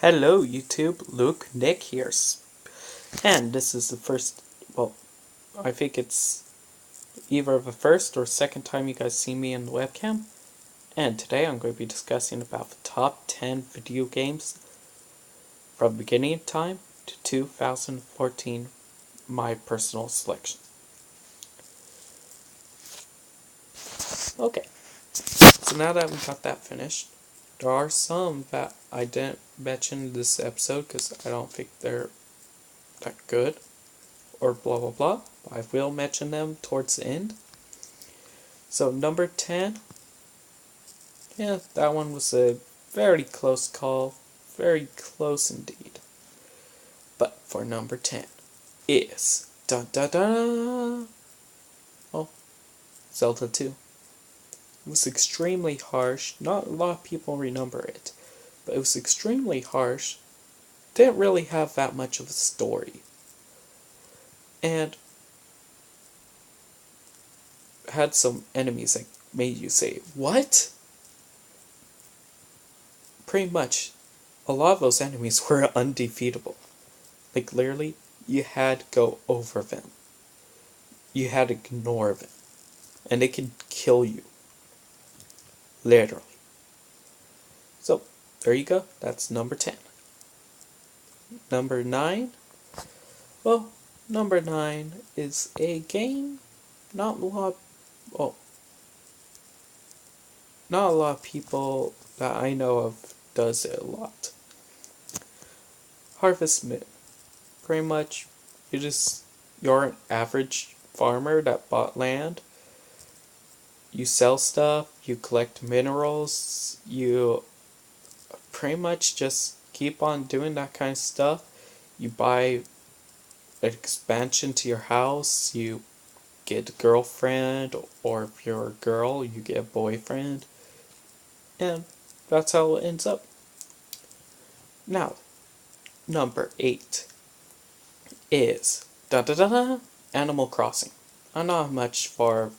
Hello YouTube, Luke, Nick here. And this is the first, well, I think it's either the first or second time you guys see me in the webcam. And today I'm going to be discussing about the top 10 video games from beginning of time to 2014, my personal selection. Okay, so now that we got that finished, there are some that I didn't mention in this episode because I don't think they're that good, or blah blah blah. I will mention them towards the end. So number 10, yeah, that one was a very close call, very close indeed. But for number 10 is da da da. Oh, Zelda 2. It was extremely harsh. Not a lot of people remember it, but it was extremely harsh. Didn't really have that much of a story. And had some enemies that made you say, what? Pretty much, a lot of those enemies were undefeatable. Like, literally, you had to go over them. You had to ignore them. And they could kill you. Literally. So, there you go. That's number 10. Number 9? Well, number 9 is a game not a lot of people that I know of does it a lot. Harvest Moon. Pretty much, you're an average farmer that bought land. You sell stuff, you collect minerals, you pretty much just keep on doing that kind of stuff. You buy an expansion to your house, you get a girlfriend, or if you're a girl, you get a boyfriend. And that's how it ends up. Now, number 8 is Animal Crossing. I'm not much for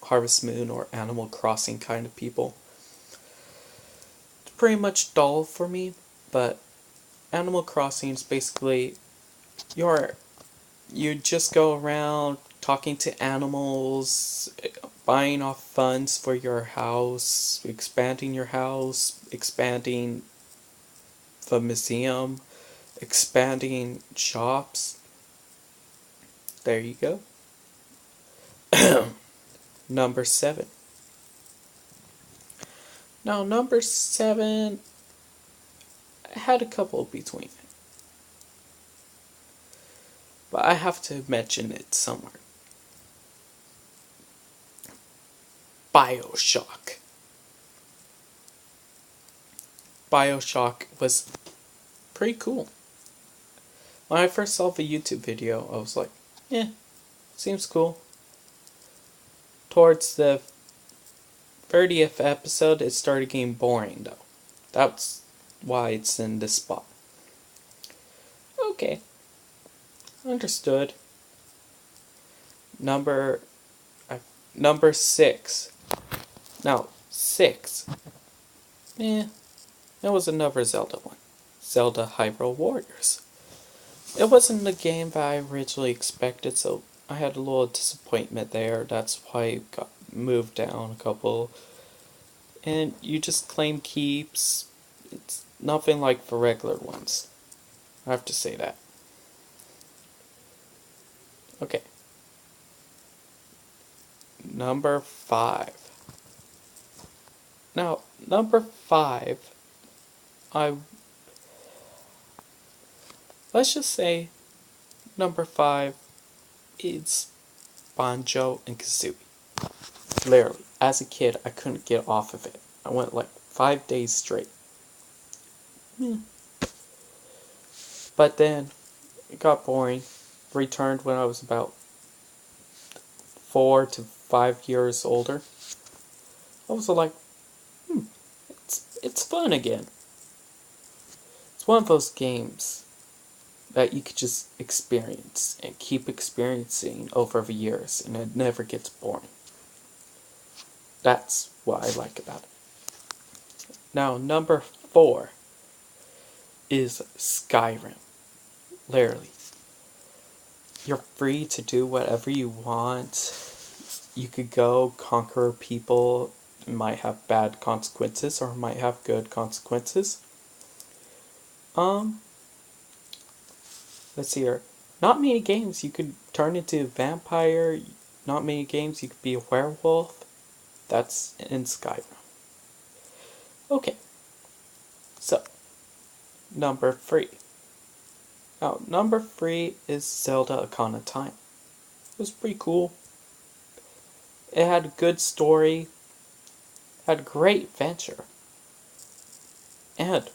Harvest Moon or Animal Crossing kind of people. It's pretty much dull for me, but Animal Crossing is basically you just go around talking to animals, buying off funds for your house, expanding your house, expanding the museum, expanding shops. There you go. Number 7. Now, number 7, I had a couple between. But I have to mention it somewhere. BioShock. BioShock was pretty cool. When I first saw the YouTube video, I was like, seems cool. Towards the 30th episode, it started getting boring, though. That's why it's in this spot. Okay. Understood. Number 6. Now, 6. It was another Zelda one. Zelda Hyrule Warriors. It wasn't the game that I originally expected, so I had a little disappointment there. That's why it got moved down a couple. And you just claim keeps. It's nothing like the regular ones. I have to say that. Okay. Number 5. Now, number 5, let's just say number 5 is Banjo and Kazooie. Literally, as a kid, I couldn't get off of it. I went like 5 days straight. But then, it got boring. Returned when I was about 4 to 5 years older. I was like, it's fun again. It's one of those games that you could just experience and keep experiencing over the years, and it never gets boring. That's what I like about it. Now, number 4 is Skyrim. Literally. You're free to do whatever you want. You could go conquer people. It might have bad consequences or might have good consequences. Um, let's see here. Not many games you could turn into a vampire. Not many games you could be a werewolf. That's in Skyrim. Okay, so number 3. Now, number 3 is Zelda Ocarina of Time. It was pretty cool. It had a good story, had a great adventure, and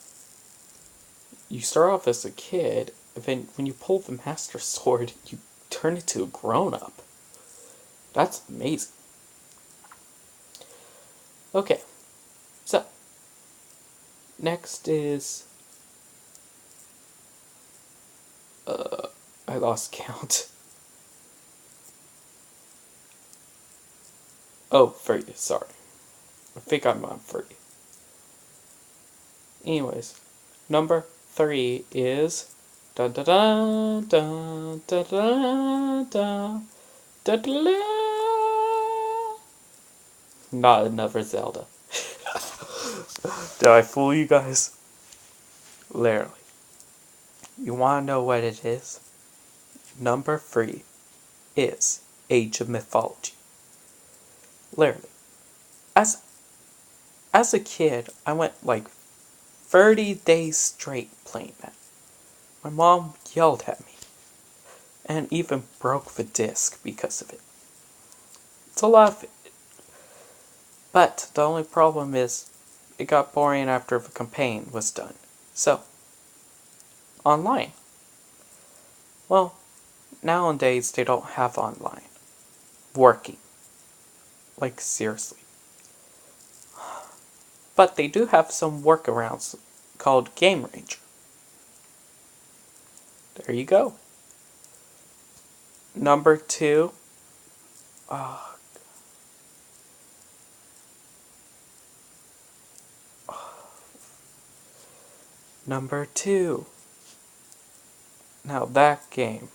you start off as a kid, and then when you pull the Master Sword, you turn into a grown-up. That's amazing. Okay, so next is I lost count. Oh, 30, sorry. I think I'm on 30. Anyways, number 3 is da da da da da da da da da. Not another Zelda. Did I fool you guys? Literally. You want to know what it is? Number 3 is Age of Mythology. Literally. As a kid, I went like 30 days straight playing that. My mom yelled at me and even broke the disc because of it. It's a lot of it. But the only problem is it got boring after the campaign was done. So, online. Well, nowadays they don't have online. Working. Like, seriously. But they do have some workarounds called Game Ranger. There you go. Number 2. Number 2. Now that game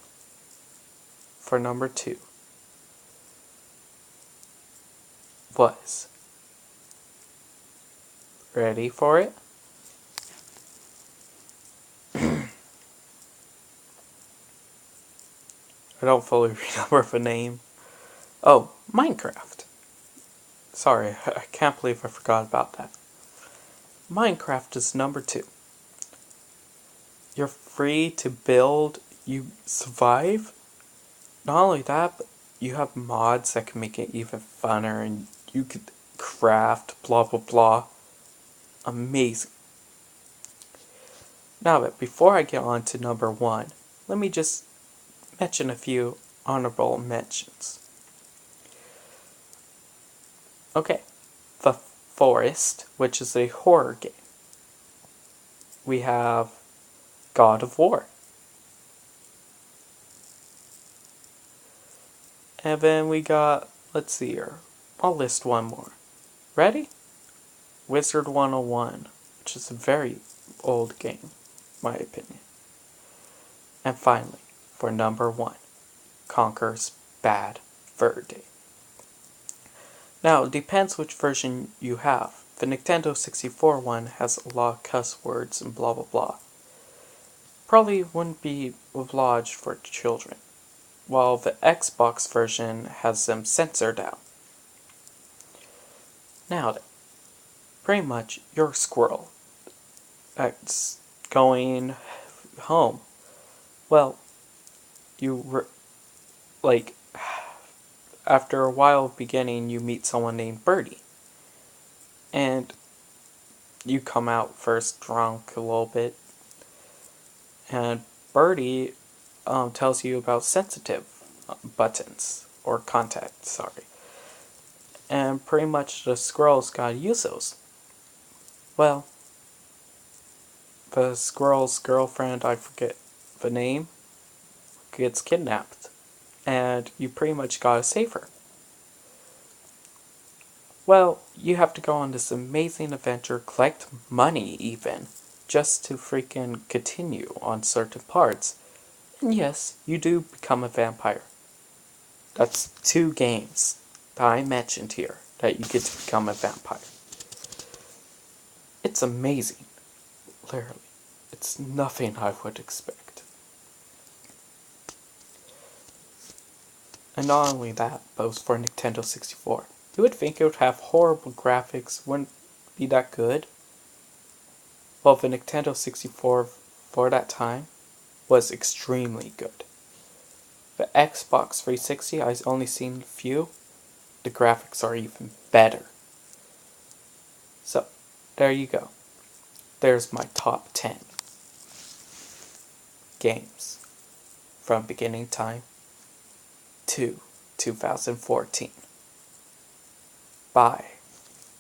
for number 2 was, ready for it? I don't fully remember the name. Oh, Minecraft. Sorry, I can't believe I forgot about that. Minecraft is number 2. You're free to build, you survive. Not only that, but you have mods that can make it even funner and you could craft, blah blah blah. Amazing. Now, but before I get on to number 1, let me just mention a few honorable mentions. Okay, The Forest, which is a horror game. We have God of War. And then we got, let's see here, I'll list one more. Ready? Wizard 101, which is a very old game, my opinion. And finally, for number 1, Conker's Bad Fur Day. Now, it depends which version you have. The Nintendo 64 one has a lot of cuss words and blah blah blah. Probably wouldn't be obliged for children, while the Xbox version has them censored out. Now, pretty much you're a squirrel that's going home. Well, like, after a while beginning, you meet someone named Birdie. And you come out first drunk a little bit. And Birdie tells you about sensitive buttons, or contacts, sorry. And pretty much the squirrels gotta use those. Well, the squirrel's girlfriend, I forget the name, gets kidnapped. And you pretty much gotta save her. Well, you have to go on this amazing adventure, collect money even, just to freaking continue on certain parts. And yes, you do become a vampire. That's 2 games that I mentioned here that you get to become a vampire. It's amazing. Literally. It's nothing I would expect. And not only that, but it was for Nintendo 64. You would think it would have horrible graphics, wouldn't be that good. Well, the Nintendo 64 for that time was extremely good. The Xbox 360, I've only seen a few. The graphics are even better. So, there you go. There's my top 10 games from beginning time to 2014. Bye.